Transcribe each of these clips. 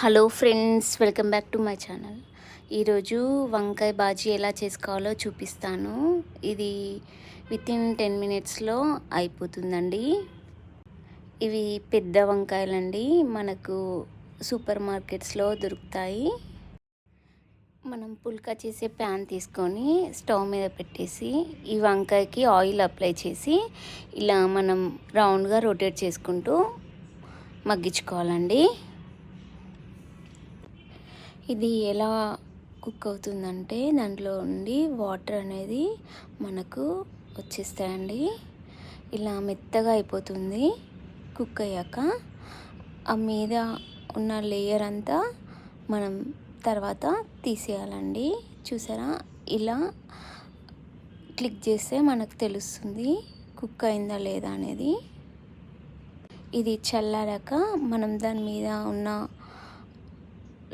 Hello friends, welcome back to my channel. ఈరోజు వంకాయ బాజీ ఎలా చేసుకోవాలో చూపిస్తాను. ఇది వితిన్ 10 మినిట్స్లో అయిపోతుందండి. ఇవి పెద్ద వంకాయలండి, మనకు సూపర్ మార్కెట్స్లో దొరుకుతాయి. మనం పుల్కా చేసే ప్యాన్ తీసుకొని స్టవ్ మీద పెట్టేసి ఈ వంకాయకి ఆయిల్ అప్లై చేసి ఇలా మనం రౌండ్గా రొటేట్ చేసుకుంటూ మగ్గించుకోవాలండి. ఇది ఎలా కుక్ అవుతుందంటే దాంట్లో నుండి వాటర్ అనేది మనకు వచ్చేస్తాయండి. ఇలా మెత్తగా అయిపోతుంది కుక్ అయ్యాక. ఆ మీద ఉన్న లేయర్ అంతా మనం తర్వాత తీసేయాలండి. చూసారా, ఇలా క్లిక్ చేస్తే మనకు తెలుస్తుంది కుక్ అయిందా లేదా అనేది. ఇది చల్లారాక మనం దాని మీద ఉన్న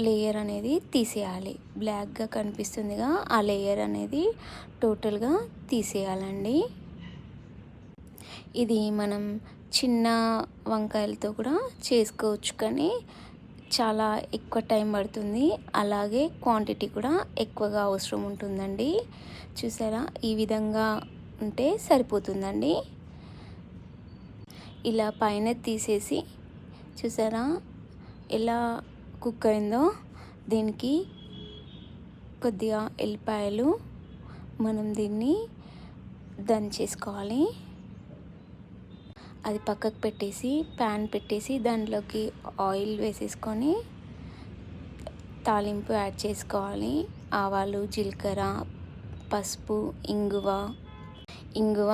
లేయర్ అనేది తీసేయాలి. బ్లాక్గా కనిపిస్తుందిగా, ఆ లేయర్ అనేది టోటల్గా తీసేయాలండి. ఇది మనం చిన్న వంకాయలతో కూడా చేసుకోవచ్చు, కానీ చాలా ఎక్కువ టైం పడుతుంది, అలాగే క్వాంటిటీ కూడా ఎక్కువగా అవసరం ఉంటుందండి. చూసారా, ఈ విధంగా ఉంటే సరిపోతుందండి. ఇలా పైన తీసేసి చూసారా ఎలా కుక్ అయిందో. దీనికి కొద్దిగా ఎల్లిపాయలు మనం దీన్ని దంచేసుకోవాలి. అది పక్కకు పెట్టేసి ప్యాన్ పెట్టేసి దాంట్లోకి ఆయిల్ వేసేసుకొని తాలింపు యాడ్ చేసుకోవాలి. ఆవాలు, జీలకర్ర, పసుపు, ఇంగువ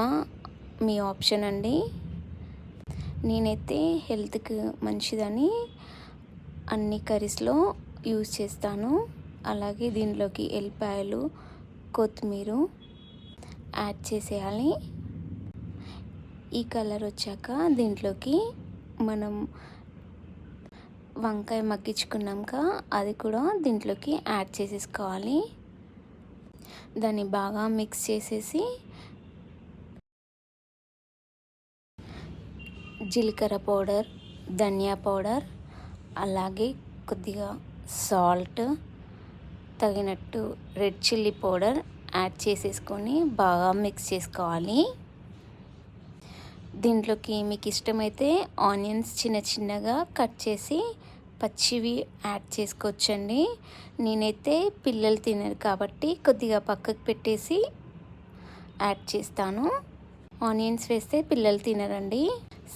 మీ ఆప్షన్ అండి. నేనైతే హెల్త్కి మంచిదని అన్ని కర్రీస్లో యూజ్ చేస్తాను. అలాగే దీంట్లోకి ఎల్లిపాయలు, కొత్తిమీర యాడ్ చేసేయాలి. ఈ కలర్ వచ్చాక దీంట్లోకి మనం వంకాయ మగ్గించుకున్నాక అది కూడా దీంట్లోకి యాడ్ చేసేసుకోవాలి. దాన్ని బాగా మిక్స్ చేసేసి జీలకర్ర పౌడర్, ధనియా పౌడర్, అలాగే కొద్దిగా సాల్ట్, తగినట్టు రెడ్ చిల్లీ పౌడర్ యాడ్ చేసేసుకొని బాగా మిక్స్ చేసుకోవాలి. దీంట్లోకి మీకు ఇష్టమైతే ఆనియన్స్ చిన్న చిన్నగా కట్ చేసి పచ్చివి యాడ్ చేసుకోవచ్చండి. నేనైతే పిల్లలు తినరు కాబట్టి కొద్దిగా పక్కకు పెట్టేసి యాడ్ చేస్తాను. ఆనియన్స్ వేస్తే పిల్లలు తినరండి.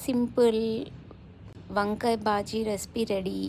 సింపుల్ వంకాయ బాజీ రెసిపీ రెడీ.